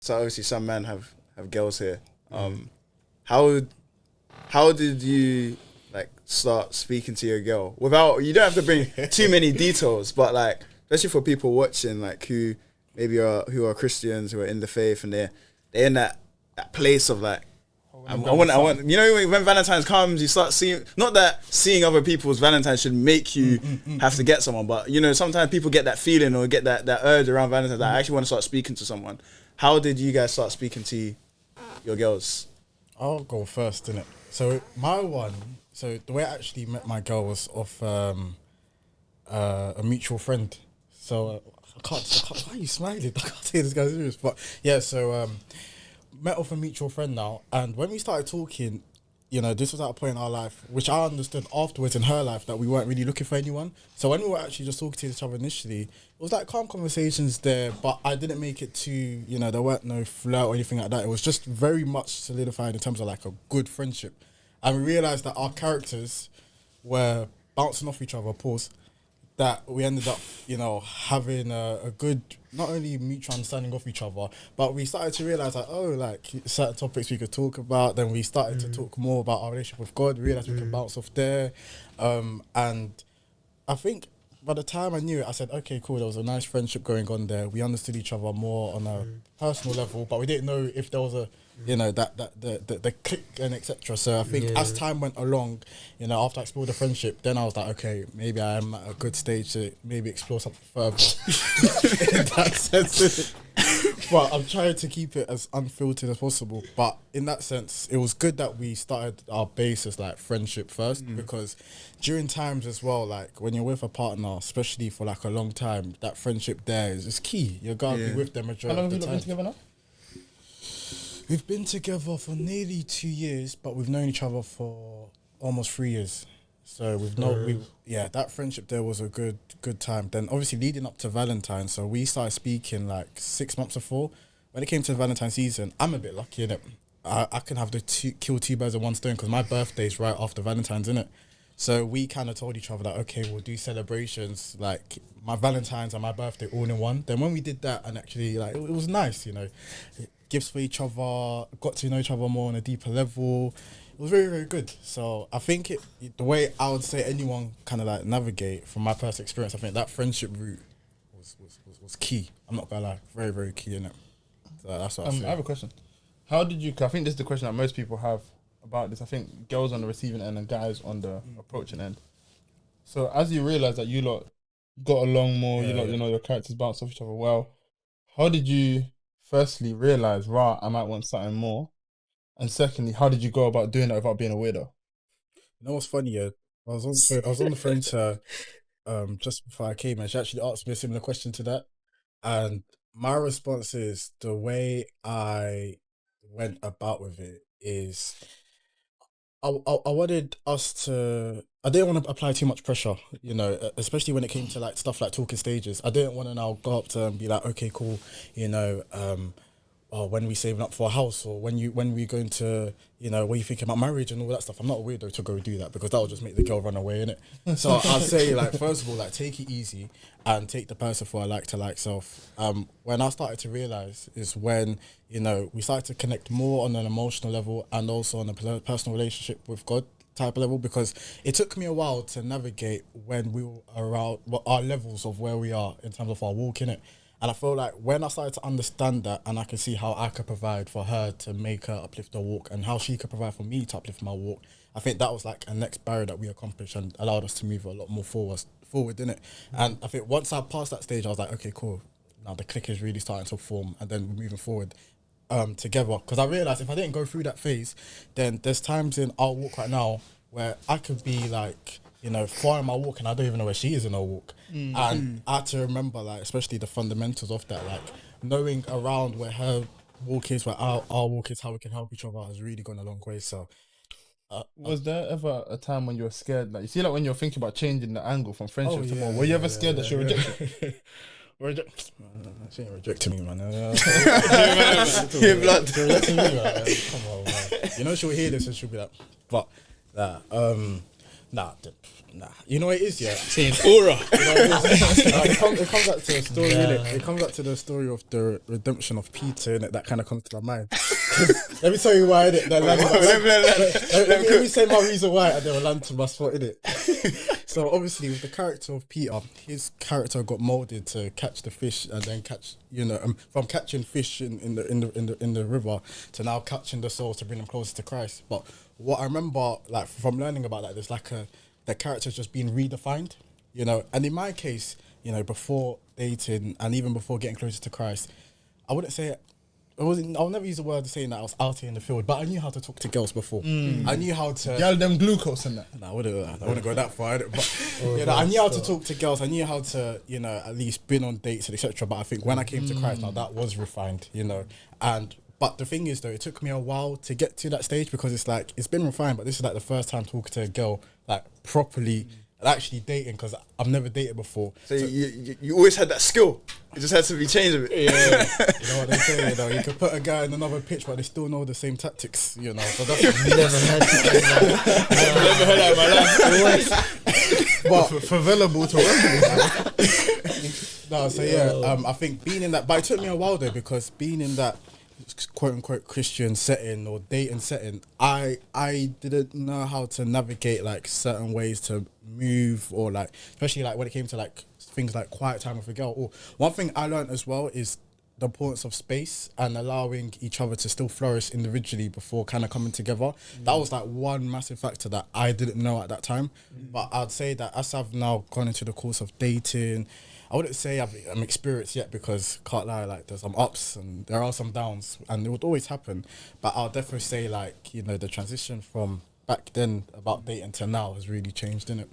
so obviously some men have girls here. How did you like start speaking to your girl without? You don't have to bring too many details, but like especially for people watching, like who are Christians, who are in the faith, and they're in that place of like. I want. You know, when Valentine's comes, you start seeing. Not that seeing other people's Valentine's should make you have to get someone, but you know, sometimes people get that feeling or get that urge around Valentine's that I actually want to start speaking to someone. How did you guys start speaking to your girls? I'll go first, innit? So the way I actually met my girl was off a mutual friend. So I can't. Why are you smiling? I can't say this guy's serious, but yeah. So met off a mutual friend now, and when we started talking, you know, this was at a point in our life which I understood afterwards in her life that we weren't really looking for anyone. So when we were actually just talking to each other initially, it was like calm conversations there, but I didn't make it too, you know, there weren't no flirt or anything like that. It was just very much solidified in terms of like a good friendship, and we realized that our characters were bouncing off each other. That we ended up, you know, having a good, not only mutual understanding of each other, but we started to realize that, like certain topics we could talk about. Then we started to talk more about our relationship with God. We realized we could bounce off there. And I think by the time I knew it, I said, okay, cool, there was a nice friendship going on there. We understood each other more on a personal level, but we didn't know if there was a, you know, the click and etc. So I think as time went along, you know, after I explored the friendship, then I was like, okay, maybe I am at a good stage to maybe explore something further in that sense. But I'm trying to keep it as unfiltered as possible. But in that sense, it was good that we started our base as like friendship first, because during times as well, like when you're with a partner, especially for like a long time, that friendship there is key. You're gonna be with them majority How long of have the you been time. together now? We've been together for nearly 2 years, but we've known each other for almost 3 years. So that friendship there was a good time. Then obviously leading up to Valentine's, so we started speaking like 6 months before. When it came to Valentine's season, I'm a bit lucky, innit? I can have kill two birds with one stone, because my birthday's right after Valentine's, innit? So we kind of told each other that, okay, we'll do celebrations like my Valentine's and my birthday all in one. Then when we did that, and actually like it was nice, you know, gifts for each other, got to know each other more on a deeper level. It was very, very good. So I think the way I would say anyone kind of like navigate from my personal experience, I think that friendship route was key. I'm not gonna lie, very, very key in it. So that's what I have a question. How did you? I think this is the question that most people have about this. I think girls on the receiving end and guys on the approaching end. So as you realise that you lot got along more, you know, your characters bounce off each other well. How did you firstly realise, I might want something more? And secondly, how did you go about doing that without being a weirdo? You know what's funny? I was on the phone to just before I came, and she actually asked me a similar question to that. And my response is, the way I went about with it is, I wanted us to. I didn't want to apply too much pressure, you know, especially when it came to like stuff like talking stages. I didn't want to now go up to her and be like, okay, cool, you know, when we saving up for a house, or when we going to, you know, what you thinking about marriage and all that stuff. I'm not a weirdo to go do that, because that will just make the girl run away, innit? So I'll say, like, first of all, like, take it easy and take the person for a like self. When I started to realize is when, you know, we started to connect more on an emotional level and also on a personal relationship with God type of level, because it took me a while to navigate when we were around our levels of where we are in terms of our walk, innit? And I feel like when I started to understand that, and I could see how I could provide for her to make her uplift her walk, and how she could provide for me to uplift my walk, I think that was like a next barrier that we accomplished and allowed us to move a lot more forward, innit? And I think once I passed that stage, I was like, okay, cool. Now the click is really starting to form, and then we're moving forward together. Because I realised if I didn't go through that phase, then there's times in our walk right now where I could be like, you know, far in my walk and I don't even know where she is in her walk. And I had to remember, like, especially the fundamentals of that, like knowing around where her walk is, where our walk is, how we can help each other has really gone a long way. So was there ever a time when you were scared? Like, you see, like when you're thinking about changing the angle from friendship to more, were you ever scared that she'll reject you? She ain't rejecting me, man. Blood. Come on, man. You know she'll hear this and she'll be like, but nah, Nah, you know what it is, yeah. Saying aura. It comes back to the story, innit? It comes back to the story of the redemption of Peter, innit? That kind of comes to my mind. Let me tell you why, innit? Let me say my reason why, and then we'll land to my spot, innit? So obviously, with the character of Peter, his character got molded to catch the fish and then catch, from catching fish in the river to now catching the souls to bring them closer to Christ. But what I remember, like from learning about that, there's like the character's just being redefined, And in my case, before dating and even before getting closer to Christ, I wouldn't say I'll never use the word saying that I was out here in the field, but I knew how to talk to girls before. I knew how to Girl, them glucose and that. No, I wouldn't go that far. But I knew how to talk to girls. I knew how to, at least been on dates and etc. But I think when I came to Christ, now that was refined, But the thing is, though, it took me a while to get to that stage because it's like it's been refined, but this is like the first time talking to a girl like properly. And actually dating because I've never dated before. So you always had that skill. It just had to be changed a bit. Yeah. You know what they say, you could put a guy in another pitch, but they still know the same tactics, So that's Never heard that in my life. But available to work with. No, so I think being in that, but it took me a while though because being in that quote unquote Christian setting or dating setting, I didn't know how to navigate like certain ways to move or like especially like when it came to like things like quiet time with a girl. Or one thing I learned as well is the importance of space and allowing each other to still flourish individually before kind of coming together. That was like one massive factor that I didn't know at that time. But I'd say that as I've now gone into the course of dating, I wouldn't say I'm experienced yet because can't lie, like there's some ups and there are some downs and it would always happen. But I'll definitely say like, the transition from back then about dating to now has really changed, innit?